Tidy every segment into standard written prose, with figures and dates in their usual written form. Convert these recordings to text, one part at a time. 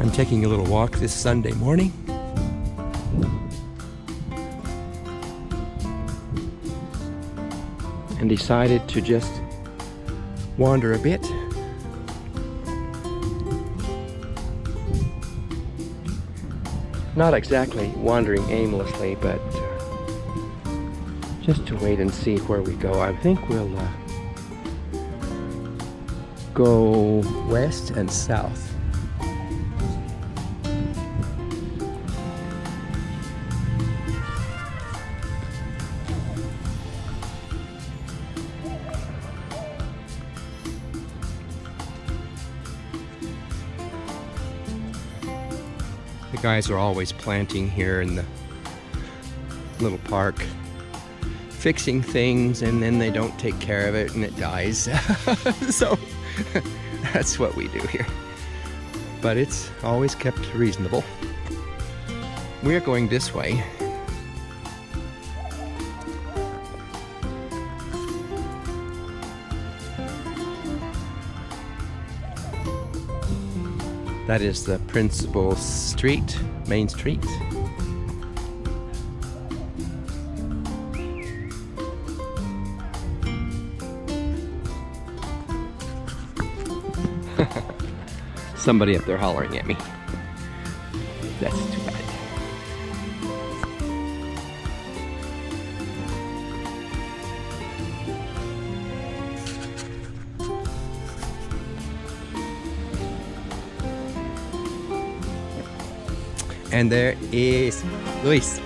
I'm taking a little walk this Sunday morning. And decided to just wander a bit. Not exactly wandering aimlessly, but just to wait and see where we go. I think we'll go west and south. The guys are always planting here in the little park, fixing things, and then they don't take care of it and it dies. So that's what we do here. But it's always kept reasonable. We're going this way. That is the principal street, main street. Somebody up there hollering at me. That's too bad. And there is Luis.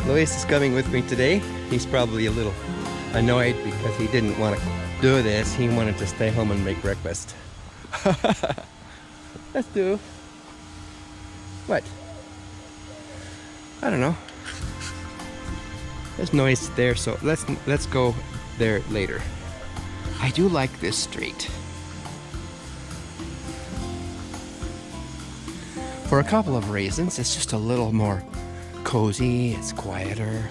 Luis is coming with me today. He's probably a little annoyed because he didn't want to do this. He wanted to stay home and make breakfast. Let's do what? I don't know. There's noise there, so let's go there later. I do like this street. For a couple of reasons. It's just a little more cozy, it's quieter.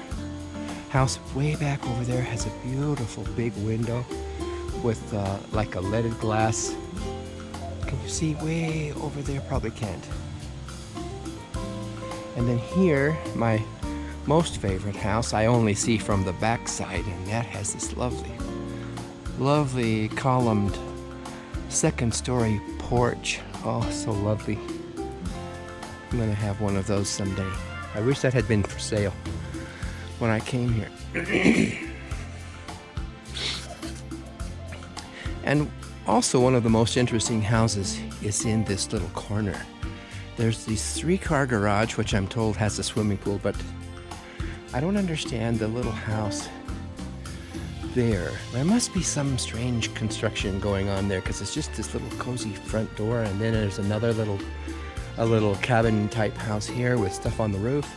House way back over there has a beautiful big window with like a leaded glass. Can you see way over there? Probably can't. And then here, my most favorite house, I only see from the back side, and that has this lovely columned second story porch. Oh, so lovely. I'm gonna have one of those someday. I wish that had been for sale when I came here. And also one of the most interesting houses is in this little corner. There's this 3-car garage, which I'm told has a swimming pool, but I don't understand the little house there. There must be some strange construction going on there, because it's just this little cozy front door, and then there's another little cabin type house here with stuff on the roof.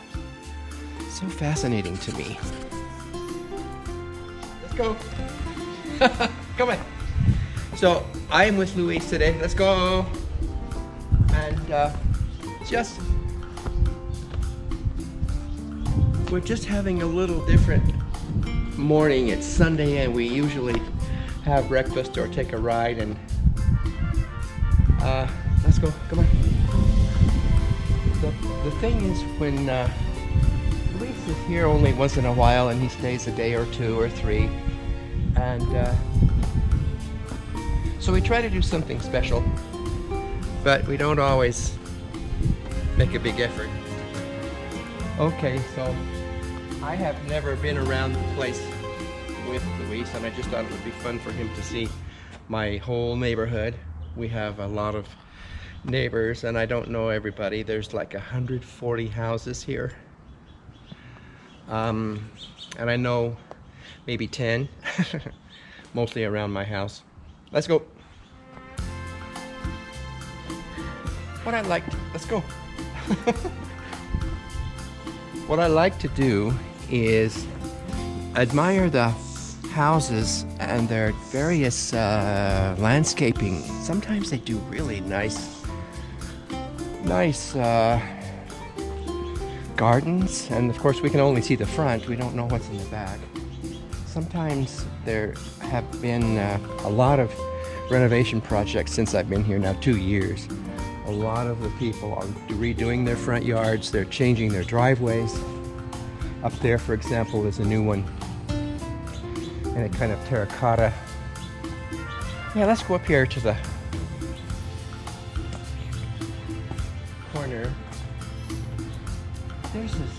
So fascinating to me. Let's go. Come on. So I am with Luis today. Let's go. And we're just having a little different morning. It's Sunday, and we usually have breakfast or take a ride. And let's go. Come on. The thing is, when Luis is here only once in a while, and he stays a day or 2 or 3, and so we try to do something special, but we don't always make a big effort. Okay, so I have never been around the place with Luis, and I just thought it would be fun for him to see my whole neighborhood. We have a lot of neighbors, and I don't know everybody. There's like 140 houses here, and I know maybe 10 mostly around my house. Let's go. Let's go. What I like to do is admire the houses and their various landscaping. Sometimes they do really nice gardens, and of course we can only see the front. We don't know what's in the back. Sometimes there have been a lot of renovation projects since I've been here now 2 years. A lot of the people are redoing their front yards. They're changing their driveways. Up there, for example, is a new one. And a kind of terracotta. Yeah, let's go up here to the corner. There's this,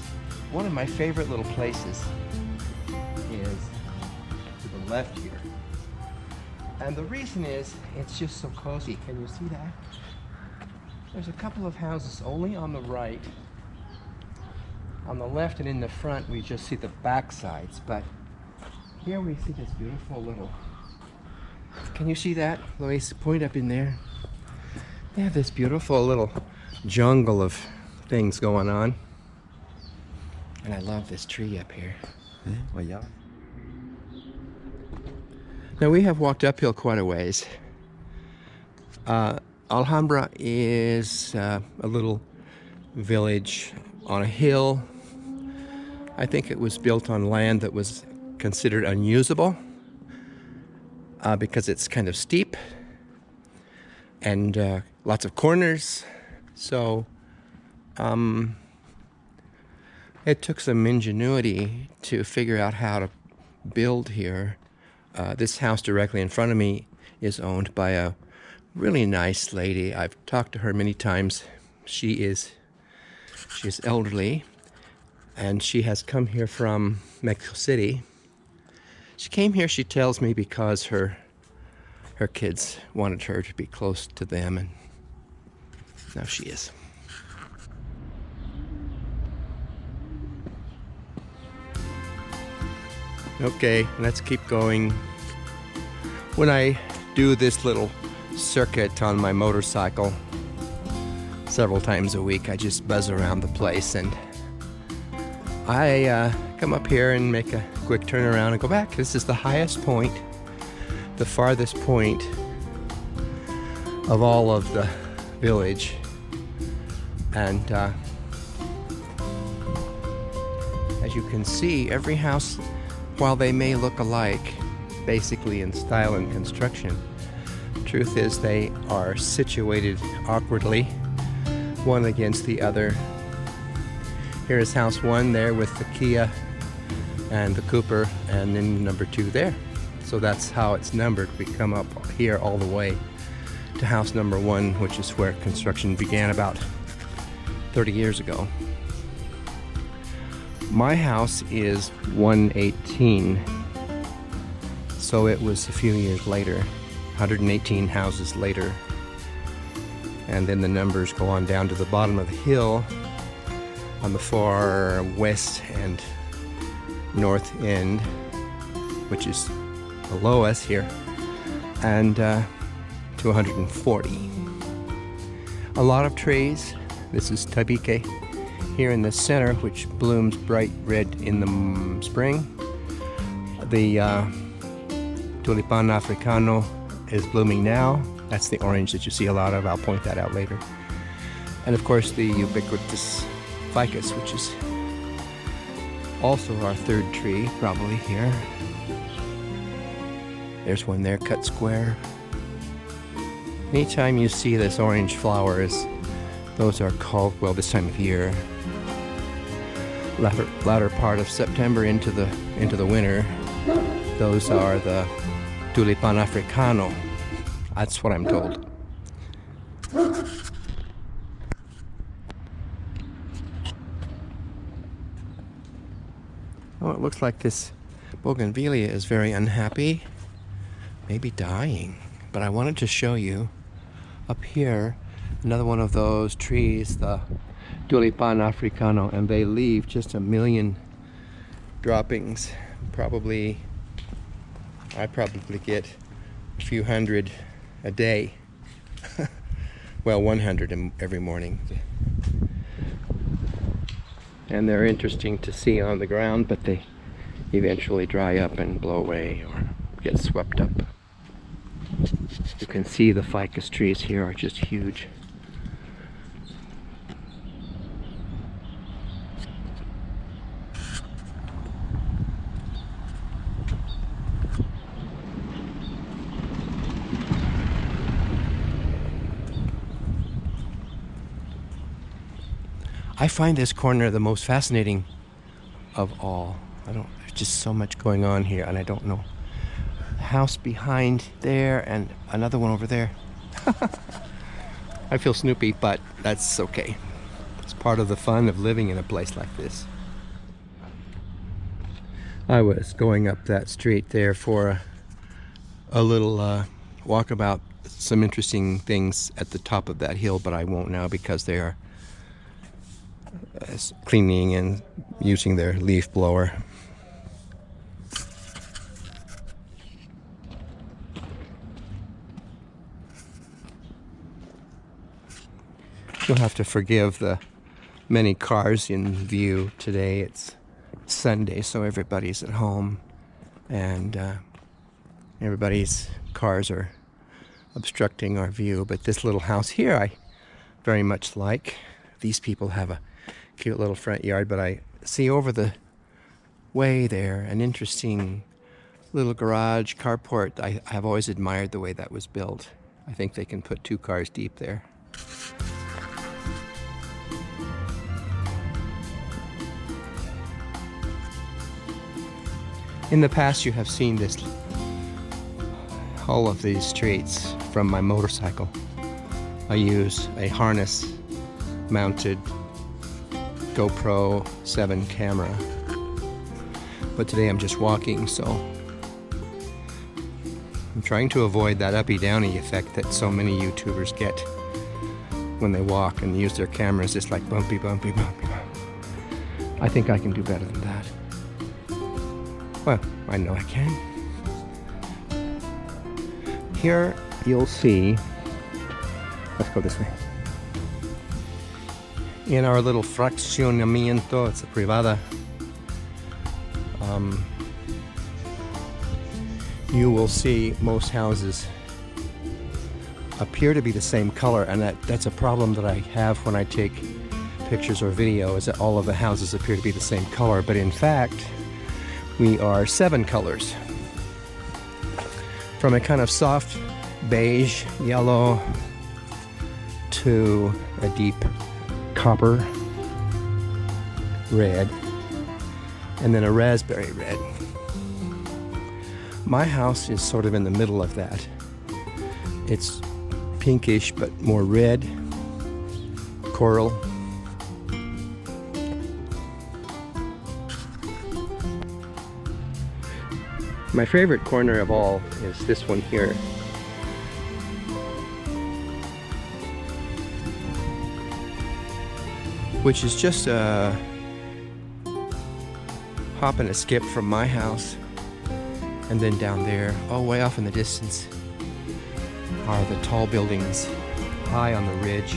one of my favorite little places is to the left here. And the reason is, it's just so cozy. Can you see that? There's a couple of houses only on the right. On the left and in the front, we just see the back sides. But here we see this beautiful little... Can you see that, Luis? Point up in there. They have this beautiful little jungle of things going on. And I love this tree up here. Now we have walked uphill quite a ways. Alhambra is a little village on a hill. I think it was built on land that was considered unusable because it's kind of steep and lots of corners. So it took some ingenuity to figure out how to build here. This house directly in front of me is owned by a really nice lady. I've talked to her many times. She's elderly, and she has come here from Mexico City. She came here, she tells me, because her kids wanted her to be close to them, and now she is. Okay, let's keep going. When I do this little circuit on my motorcycle several times a week, I just buzz around the place, and I come up here and make a quick turnaround and go back. This is the highest point, the farthest point of all of the village, and as you can see, every house, while they may look alike basically in style and construction, truth is they are situated awkwardly, one against the other. Here is house 1 there with the Kia and the Cooper, and then number 2 there. So that's how it's numbered. We come up here all the way to house number 1, which is where construction began about 30 years ago. My house is 118, so it was a few years later, 118 houses later, and then the numbers go on down to the bottom of the hill on the far west and north end, which is below us here, and to 140. A lot of trees. This is tabique here in the center, which blooms bright red in the spring. The tulipan africano is blooming now. That's the orange that you see a lot of. I'll point that out later. And of course the ubiquitous ficus, which is also our third tree, probably here. There's one there, cut square. Anytime you see this orange flowers, those are called, well, this time of year, latter part of September into the winter, those are the tulipan africano. That's what I'm told. Oh, it looks like this bougainvillea is very unhappy, maybe dying. But I wanted to show you up here another one of those trees, the tulipan africano, and they leave just 1 million droppings. I probably get a few hundred a day. Well, 100 every morning. And they're interesting to see on the ground, but they eventually dry up and blow away or get swept up. You can see the ficus trees here are just huge. I find this corner the most fascinating of all. There's just so much going on here, and I don't know. House behind there and another one over there. I feel Snoopy, but that's okay. It's part of the fun of living in a place like this. I was going up that street there for a little walkabout, some interesting things at the top of that hill, but I won't now because they are cleaning and using their leaf blower. You'll have to forgive the many cars in view today. It's Sunday, so everybody's at home, and everybody's cars are obstructing our view. But this little house here I very much like. These people have a cute little front yard, but I see over the way there an interesting little garage carport. I've always admired the way that was built. I think they can put 2 cars deep there. In the past, you have seen this, all of these streets from my motorcycle. I use a harness mounted GoPro 7 camera, but today I'm just walking, so I'm trying to avoid that uppy-downy effect that so many YouTubers get when they walk and use their cameras. It's like bumpy, bumpy, bumpy, bumpy. I think I can do better than that. Well, I know I can. Here you'll see, let's go this way. In our little fraccionamiento, it's a privada, you will see most houses appear to be the same color, and that's a problem that I have when I take pictures or video, is that all of the houses appear to be the same color, but in fact we are 7 colors. From a kind of soft beige yellow to a deep copper red, and then a raspberry red. My house is sort of in the middle of that. It's pinkish but more red, coral. My favorite corner of all is this one here. Which is just a hop and a skip from my house. And then down there, oh, way off in the distance, are the tall buildings high on the ridge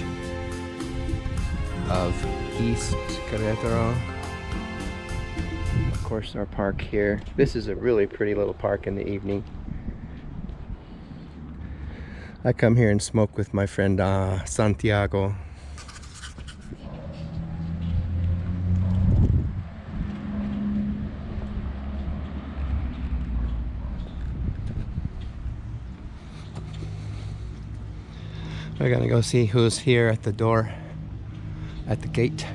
of East Querétaro. Of course, our park here. This is a really pretty little park in the evening. I come here and smoke with my friend Santiago. We're gonna go see who's here at the door, at the gate,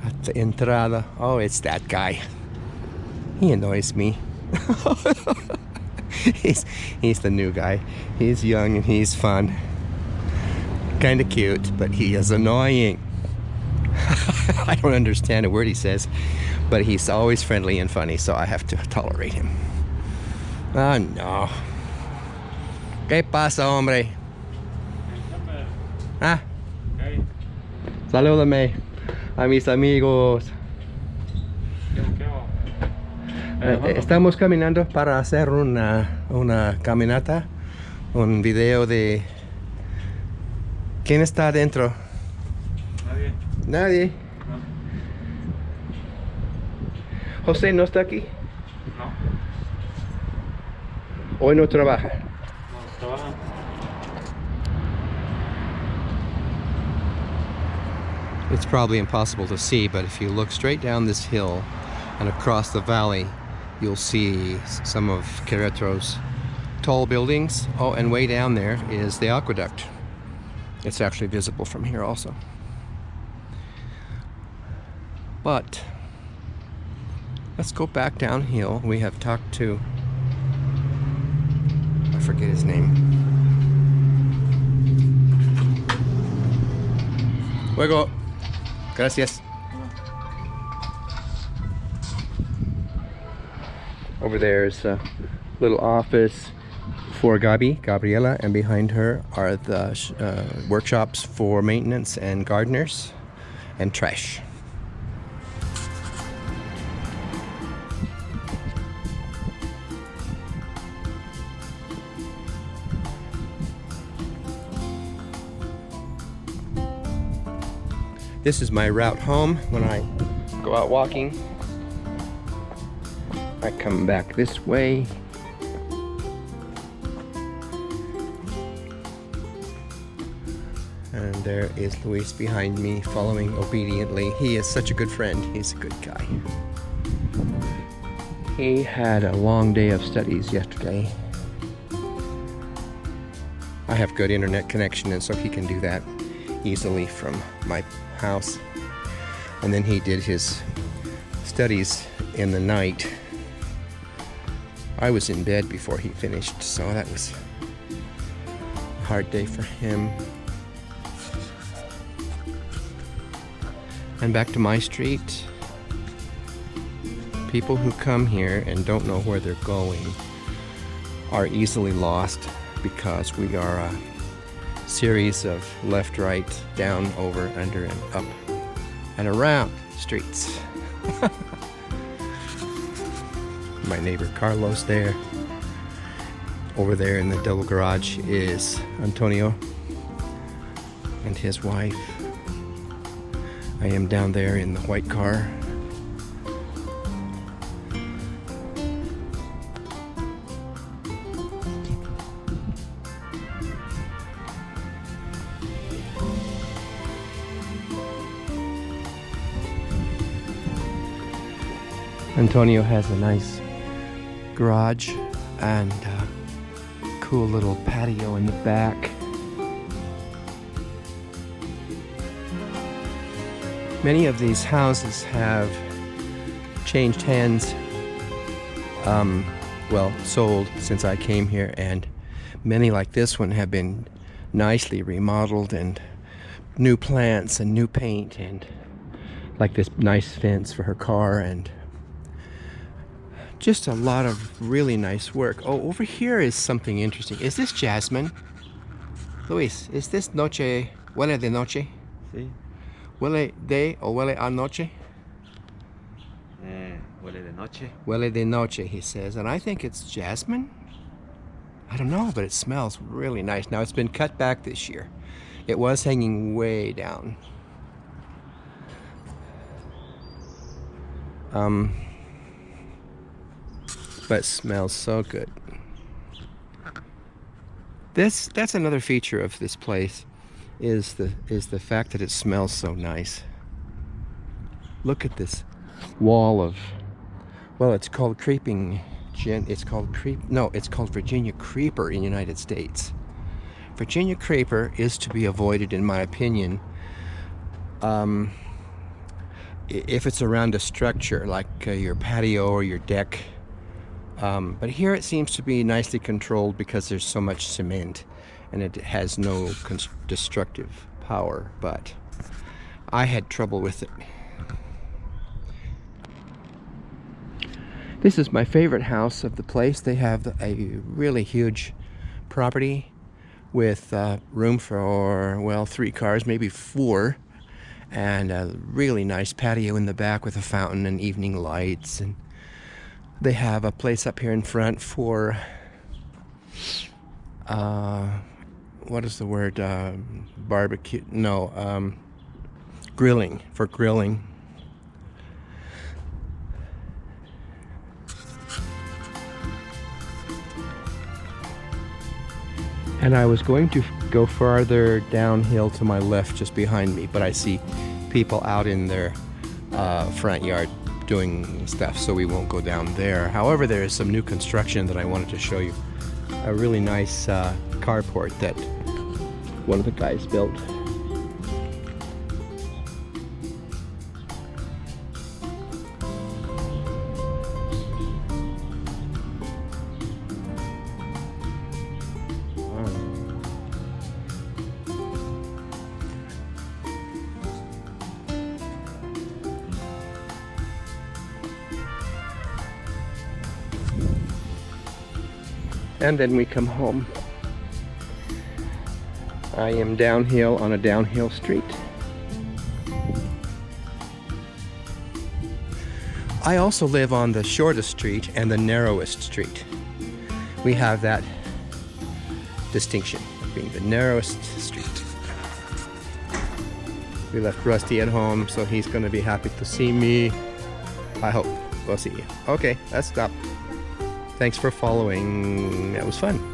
at the entrada. Oh, it's that guy. He annoys me. He's the new guy. He's young and he's fun. Kinda cute, but he is annoying. I don't understand a word he says, but he's always friendly and funny, so I have to tolerate him. Oh no. ¿Qué pasa, hombre? Ah, salúdame a mis amigos. Estamos caminando para hacer una caminata, un video de... ¿Quién está adentro? Nadie. Nadie. No. José no está aquí. No. Hoy no trabaja. No trabaja. It's probably impossible to see, but if you look straight down this hill and across the valley, you'll see some of Querétaro's tall buildings. Oh, and way down there is the aqueduct. It's actually visible from here also. But let's go back downhill. We have talked to, I forget his name. Luego. Gracias. Over there is a little office for Gabriela, and behind her are the workshops for maintenance and gardeners and trash. This is my route home when I go out walking. I come back this way. And there is Luis behind me, following obediently. He is such a good friend. He's a good guy. He had a long day of studies yesterday. I have good internet connection, and so he can do that easily from my house. And then he did his studies in the night. I was in bed before he finished, so that was a hard day for him. And back to my street. People who come here and don't know where they're going are easily lost, because we are a series of left, right, down, over, under, and up and around streets. My neighbor Carlos there. Over there in the double garage is Antonio and his wife. I am down there in the white car. Antonio has a nice garage and a cool little patio in the back. Many of these houses have changed hands, sold since I came here, and many like this one have been nicely remodeled, and new plants and new paint, and like this nice fence for her car, and just a lot of really nice work. Oh, over here is something interesting. Is this jasmine? Luis, is this noche, huele de noche? Sí. Huele de o huele a noche? Huele de noche. Huele de noche, he says. And I think it's jasmine? I don't know, but it smells really nice. Now, it's been cut back this year. It was hanging way down. But it smells so good. That's another feature of this place, is the fact that it smells so nice. Look at this wall of, well, it's called it's called Virginia creeper in the United States. Virginia creeper is to be avoided, in my opinion, if it's around a structure like your patio or your deck. But here it seems to be nicely controlled because there's so much cement and it has no destructive power, but I had trouble with it. This is my favorite house of the place. They have a really huge property with room for, well, 3 cars, maybe 4, and a really nice patio in the back with a fountain and evening lights. And they have a place up here in front for, what is the word, barbecue, no, grilling, for grilling. And I was going to go farther downhill to my left just behind me, but I see people out in their front yard doing stuff, so we won't go down there. However, there is some new construction that I wanted to show you. A really nice carport that one of the guys built. and then we come home. I am downhill on a downhill street. I also live on the shortest street and the narrowest street. We have that distinction of being the narrowest street. We left Rusty at home, so he's going to be happy to see me. I hope. We'll see you. Okay, let's stop. Thanks for following. That was fun.